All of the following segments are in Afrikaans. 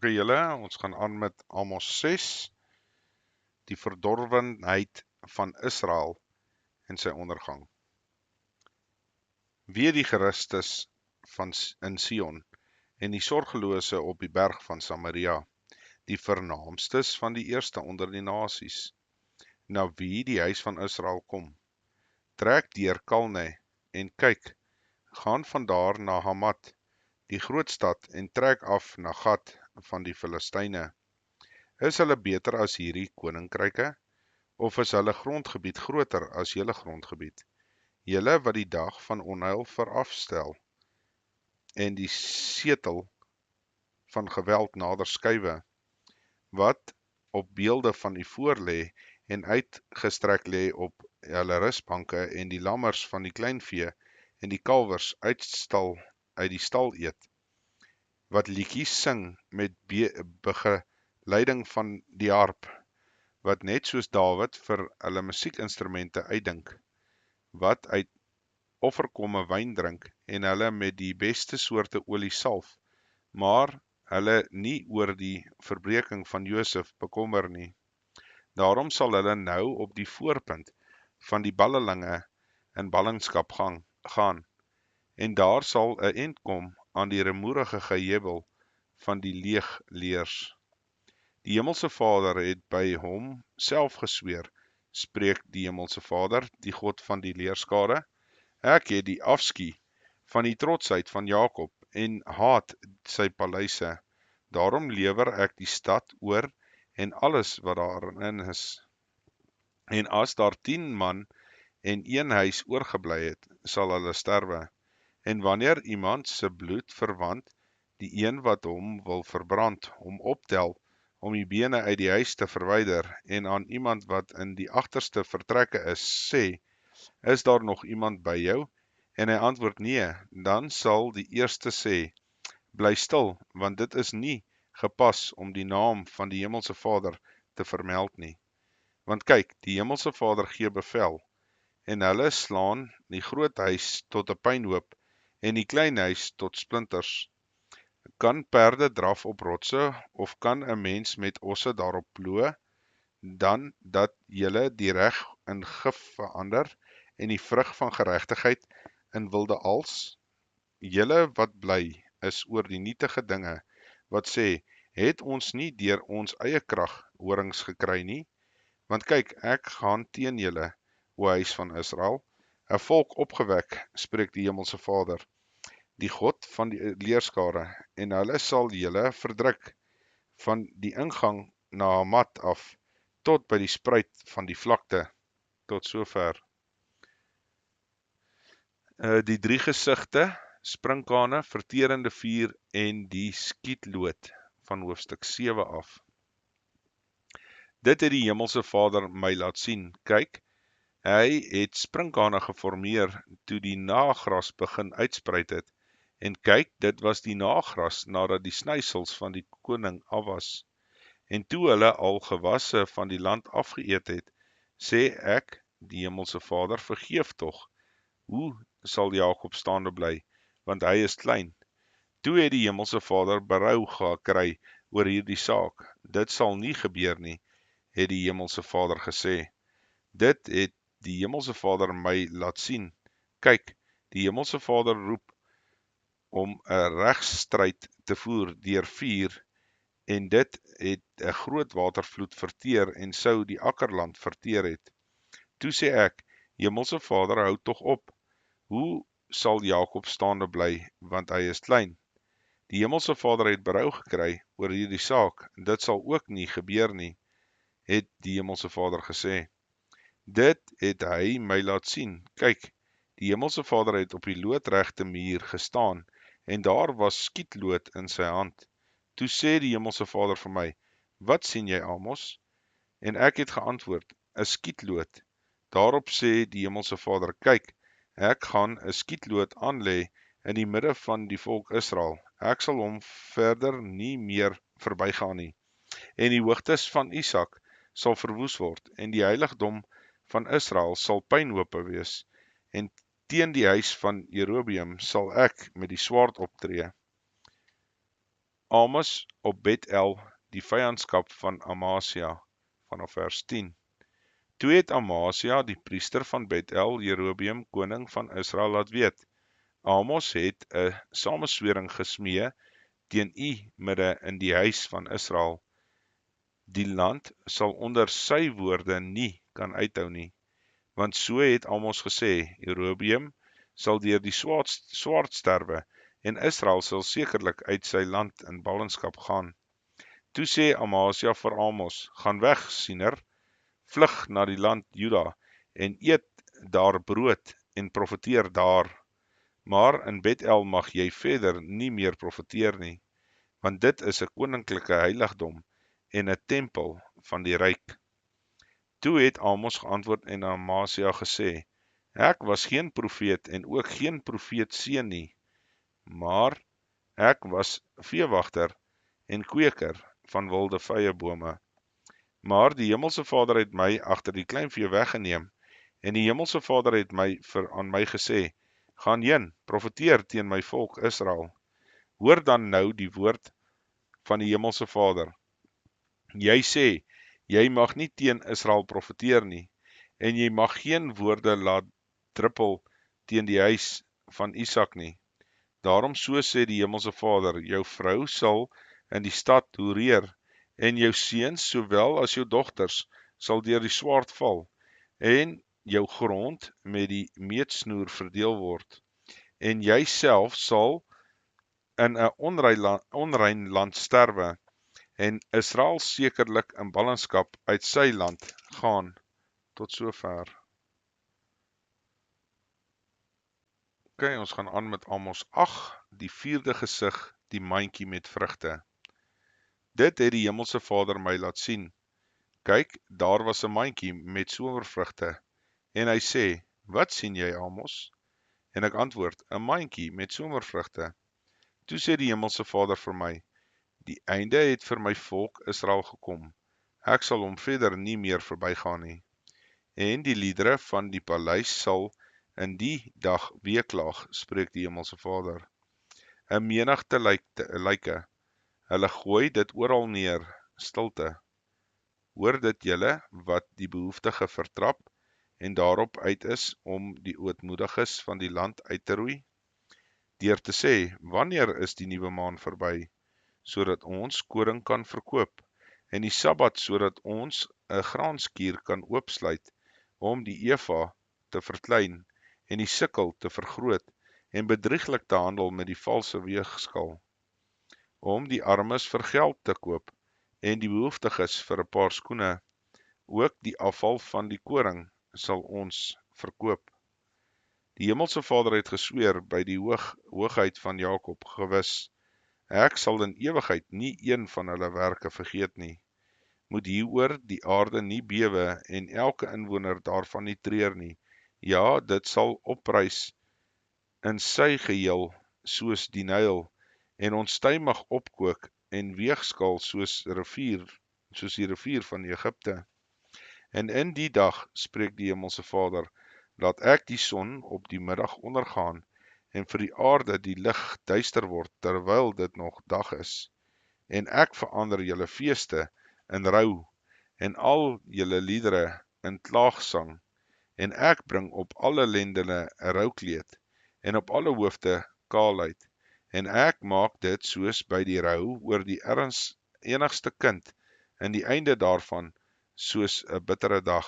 vir julle. Ons gaan aan met Amos 6, die verdorwenheid van Israel en sy ondergang. Wee die gerustes in Sion en die sorgelose op die berg van Samaria, die vernaamstes van die eerste onder die nasies, na wie die huis van Israel kom. Trek deur Kalne en kyk, gaan vandaar na Hamat, die groot stad, en trek af na Gat van die Filistyne. Is hulle beter as hierdie koninkryke, of is hulle grondgebied groter as julle grondgebied? Julle wat die dag van onheil verafstel, en die setel van geweld nader skuwe, wat op beelde van u voorlê, en uitgestrek lê op hulle rusbanke, en die lammers van die kleinvee, en die kalwers uit die stal eet, wat liedjies sing met begeleiding van die harp, wat net soos Dawid vir hulle musiekinstrumente uitdink, wat uit offerkomme wyn drink, en hulle met die beste soorte olie salf, maar hulle nie oor die verbreeking van Josef bekommer nie. Daarom sal hulle nou op die voorpunt van die ballelinge in ballingskap gaan, en daar sal 'n eind kom aan die rumoerige gejubel van die leegleers. Die Hemelse Vader het by hom self gesweer, spreek die Hemelse Vader, die God van die leerskare. Ek het die afskie van die trotsheid van Jakob en haat sy paleise. Daarom lewer ek die stad oor en alles wat daarin is. En as daar 10 man en 1 huis oorgebly het, sal hulle sterwe. En wanneer iemand se bloedverwant, die een wat hom wil verbrand, hom optel, om die bene uit die huis te verwyder, en aan iemand wat in die agterste vertrekke is, sê, is daar nog iemand by jou? En hy antwoord nee, dan sal die eerste sê, bly stil, want dit is nie gepas om die naam van die Hemelse Vader te vermeld nie. Want kyk, die Hemelse Vader gee bevel, en hulle slaan die groot huis tot 'n pynhoop, en die klein huis tot splinters. Kan perde draf op rotse, of kan 'n mens met osse daarop ploe, dan dat julle die reg in gif verander, en die vrug van geregtigheid in wilde als? Julle wat bly is oor die nietige dinge, wat sê, het ons nie deur ons eie krag horings gekry nie? Want kyk, ek gaan teen julle, o huis van Israel, 'n volk opgewek, spreek die Hemelse Vader, die God van die leerskare, en hulle sal julle verdruk van die ingang na Hamat af, tot by die spruit van die vlakte, tot sover. Die 3 gesigte, sprinkane, verterende vuur en die skietloot van hoofstuk 7 af. Dit het die Hemelse Vader my laat sien. Kyk, hy het sprinkane geformeer toe die naagras begin uitspruit het. En kyk, dit was die naagras nadat die snysels van die koning af was. En toe hulle al gewasse van die land afgeëet het, sê ek, die Hemelse Vader, vergeef tog. Hoe sal Jakob staande bly, want hy is klein? Toe het die Hemelse Vader berou gekry oor hierdie saak. Dit sal nie gebeur nie, het die Hemelse Vader gesê. Dit het die Hemelse Vader my laat sien. Kyk, die Hemelse Vader roep om 'n regsstryd te voer deur vuur, en dit het 'n groot watervloed verteer en sou die akkerland verteer het. Toe sê ek, Hemelse Vader, hou tog op. Hoe sal Jakob staande bly, want hy is klein? Die Hemelse Vader het berou gekry oor hierdie saak, en dit sal ook nie gebeur nie, het die Hemelse Vader gesê. Dit het hy my laat sien. Kyk, die Hemelse Vader het op die loodregte muur gestaan, en daar was skietloot in sy hand. Toe sê die Hemelse Vader vir my, wat sien jy, Amos? En ek het geantwoord, 'n skietloot. Daarop sê die Hemelse Vader, kyk, ek gaan 'n skietloot aanlê in die midde van die volk Israel. Ek sal hom verder nie meer verbygaan nie. En die hoogtes van Isak sal verwoes word, en die heiligdom van Israel sal pynhope wees, en teen die huis van Jerobeam sal ek met die swaard optree. Amos op Bet-El, die vyandskap van Amasia, vanaf vers 10. Toe het Amasia, die priester van Bet-El, Jerobeam, koning van Israel, laat weet, Amos het 'n sameswering gesmee teen u midde in die huis van Israel. Die land sal onder sy woorde nie kan uithou nie, want so het Amos gesê, Jerobeam sal deur die swaard sterwe, en Israel sal sekerlik uit sy land in ballingskap gaan. Toe sê Amasia vir Amos, gaan weg, siener, vlug na die land Juda, en eet daar brood, en profeteer daar. Maar in Bet-El mag jy verder nie meer profeteer nie, want dit is 'n koninklike heiligdom, en 'n tempel van die ryk. Toe het Amos geantwoord en Amasia gesê, ek was geen profeet en ook geen profeet seun nie, maar ek was veewagter en kweker van wilde vyebome. Maar die Hemelse Vader het my agter die kleinvee weggeneem, en die Hemelse Vader het aan my gesê, gaan heen, profeteer teen my volk Israel. Hoor dan nou die woord van die Hemelse Vader. Jy sê, jy mag nie teen Israel profeteer nie, en jy mag geen woorde laat druppel teen die huis van Isak nie. Daarom so sê die Hemelse Vader, jou vrou sal in die stad hoereer, en jou seuns sowel as jou dogters sal deur die swaard val, en jou grond met die meetsnoer verdeel word, en jy self sal in 'n onrein land sterwe, en Israel sekerlik in ballingskap uit sy land gaan. Tot sover. OK, ons gaan aan met Amos 8, die 4de gesig, die mandjie met vrugte. Dit het die Hemelse Vader my laat sien. Kyk, daar was 'n mandjie met somervrugte, en hy sê, wat sien jy, Amos? En ek antwoord, 'n mandjie met somervrugte. Toe sê die Hemelse Vader vir my, die einde het vir my volk Israel gekom. Ek sal hom verder nie meer verbygaan nie. En die liedere van die paleis sal in die dag weeklaag, spreek die Hemelse Vader. 'n menigte lyke, hulle gooi dit oral neer, stilte. Hoor dit julle wat die behoeftige vertrap en daarop uit is om die ootmoediges van die land uit te roei? Deur te sê, wanneer is die nuwe maan verby, sodat ons koring kan verkoop, en die Sabbat sodat ons 'n graanskuur kan oopsluit, om die eva te verklein, en die sikkel te vergroot, en bedrieglik te handel met die valse weegskaal, om die armes vir geld te koop, en die behoeftiges vir 'n paar skoene, ook die afval van die koring sal ons verkoop. Die Hemelse Vader het gesweer by die hoogheid van Jakob, gewis, ek sal in ewigheid nie een van hulle werke vergeet nie. Moet hieroor die aarde nie bewe en elke inwoner daarvan nie treur nie. Ja, dit sal oprys in sy geheel soos die Nyl, en onstuimig opkook en weegskaal soos die rivier van Egipte. En in die dag, spreek die Hemelse Vader, laat ek die son op die middag ondergaan, en vir die aarde die lig duister word, terwyl dit nog dag is. En ek verander julle feeste in rou, en al julle liedere in klaagsang, en ek bring op alle lendene 'n roukleed, en op alle hoofde kaalheid, en ek maak dit soos by die rou oor die enigste kind, en die einde daarvan soos 'n bittere dag.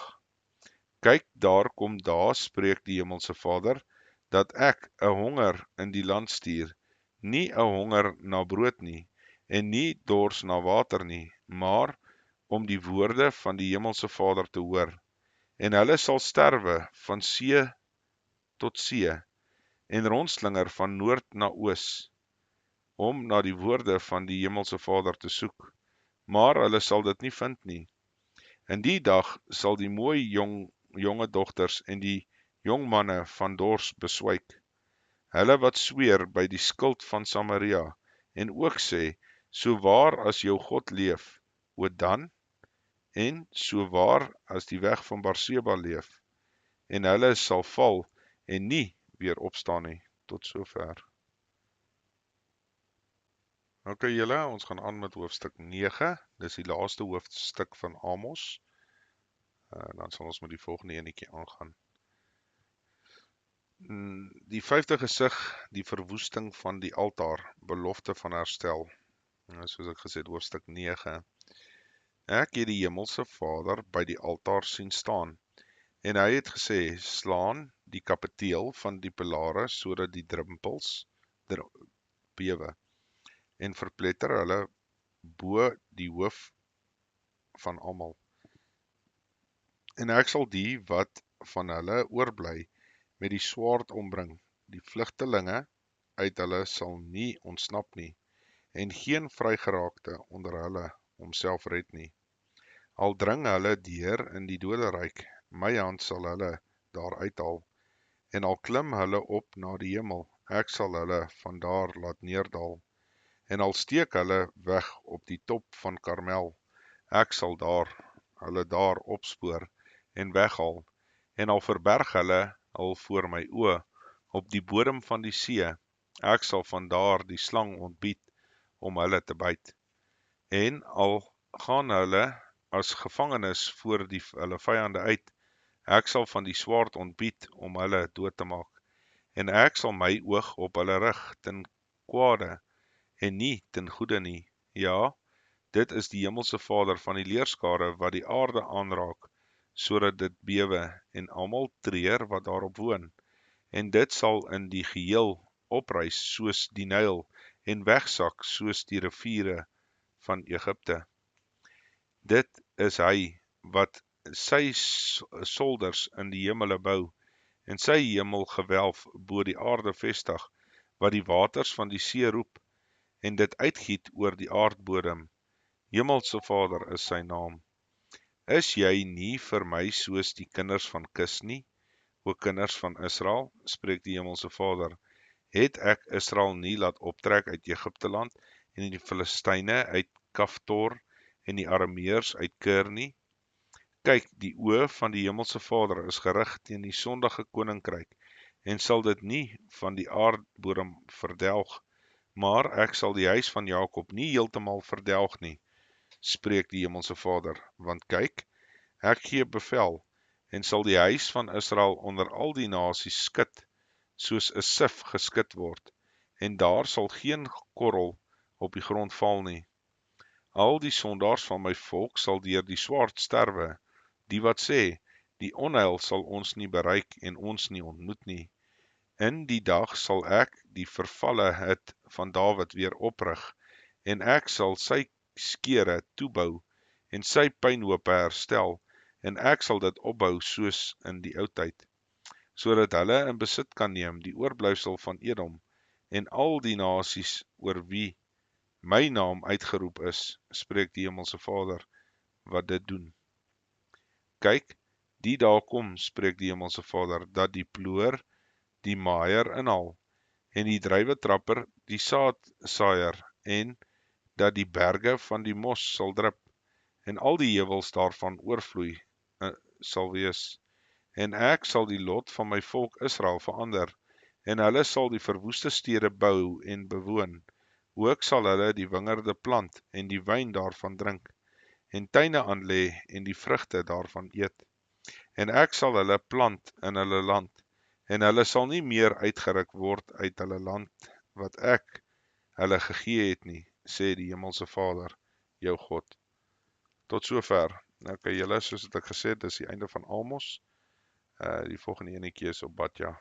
Kyk, daar kom daar, spreek die Hemelse Vader, dat ek 'n honger in die land stuur, nie 'n honger na brood nie, en nie dors na water nie, maar om die woorde van die Hemelse Vader te hoor. En hulle sal sterwe van see tot see, en rondslinger van noord na oos, om na die woorde van die Hemelse Vader te soek, maar hulle sal dit nie vind nie. In die dag sal die mooi jonge dogters en die jong manne van dors beswyk, hulle wat sweer by die skild van Samaria, en ook sê, so waar as jou God leef, o dan, en so waar as die weg van Barseba leef, en hulle sal val en nie weer opstaan nie. Tot sover. Ok julle, ons gaan aan met hoofstuk 9, dis die laaste hoofstuk van Amos, dan sal ons met die volgende enetjie aangaan. Die 5de gesig, die verwoesting van die altaar, belofte van herstel. Soos ek gesê het, hoofstuk 9. Ek het die hemelse Vader by die altaar sien staan, en hy het gesê, slaan die kapiteel van die pilare, sodat die drempels bewe, en verpletter hulle bo die hoof van almal. En ek sal die wat van hulle oorbly met die swaard ombring. Die vlugtelinge uit hulle sal nie ontsnap nie, en geen vrygeraakte onder hulle homself red nie. Al dring hulle deur in die doderyk, my hand sal hulle daar uithaal, en al klim hulle op na die hemel, ek sal hulle van daar laat neerdal. En al steek hulle weg op die top van Karmel, ek sal hulle daar opspoor en weghaal, en al verberg hulle al voor my oë op die bodem van die see, ek sal van daar die slang ontbied om hulle te byt. En al gaan hulle as gevangenes voor hulle vyande uit, ek sal van die swaard ontbied om hulle dood te maak. En ek sal my oog op hulle rig ten kwade en nie ten goede nie. Ja, dit is die hemelse Vader van die leerskare wat die aarde aanraak, sodat dit bewe en almal treur wat daarop woon. En dit sal in die geheel oprys soos die Nyl en wegsak soos die riviere van Egipte. Dit is hy wat sy solders in die hemele bou en sy hemelgewelf bo die aarde vestig, wat die waters van die see roep en dit uitgiet oor die aardbodem. Hemelse Vader is sy naam. Is jy nie vir my soos die kinders van Kus nie, o kinders van Israel, spreek die Hemelse Vader? Het ek Israel nie laat optrek uit Egipte land en die Filistyne uit Kaftor en die Arameërs uit Kir nie? Kyk, die oë van die Hemelse Vader is gerig teen die sondige koninkryk en sal dit nie van die aardbodem verdelg, maar ek sal die huis van Jakob nie heeltemal verdelg nie, spreek die Hemelse Vader, want kyk, ek gee bevel, en sal die huis van Israel onder al die nasies skud, soos 'n sif geskud word, en daar sal geen korrel op die grond val nie. Al die sondaars van my volk sal deur die swaard sterwe, die wat sê, die onheil sal ons nie bereik en ons nie ontmoet nie. In die dag sal ek die vervalle hut van Dawid weer oprig, en ek sal sy skere toebou en sy pynhope herstel, en ek sal dit opbou soos in die ou tyd, sodat hulle in besit kan neem die oorblyfsel van Edom en al die nasies oor wie my naam uitgeroep is, spreek die Hemelse Vader, wat dit doen. Kyk, die dae kom, spreek die Hemelse Vader, dat die ploer die maaier inhaal, en die druiwetrapper die saadsaaier, en dat die berge van die mos sal drup, en al die heuwels daarvan oorvloei sal wees. En ek sal die lot van my volk Israel verander, en hulle sal die verwoeste stede bou en bewoon. Ook sal hulle die wingerde plant en die wyn daarvan drink, en tuine aanlê en die vrugte daarvan eet. En ek sal hulle plant in hulle land, en hulle sal nie meer uitgeruk word uit hulle land wat ek hulle gegee het nie, sê die Hemelse Vader, jou God. Tot sover. Ok, julle, soos het ek gesê, dis die einde van Amos. Die volgende enetjie is Obadja.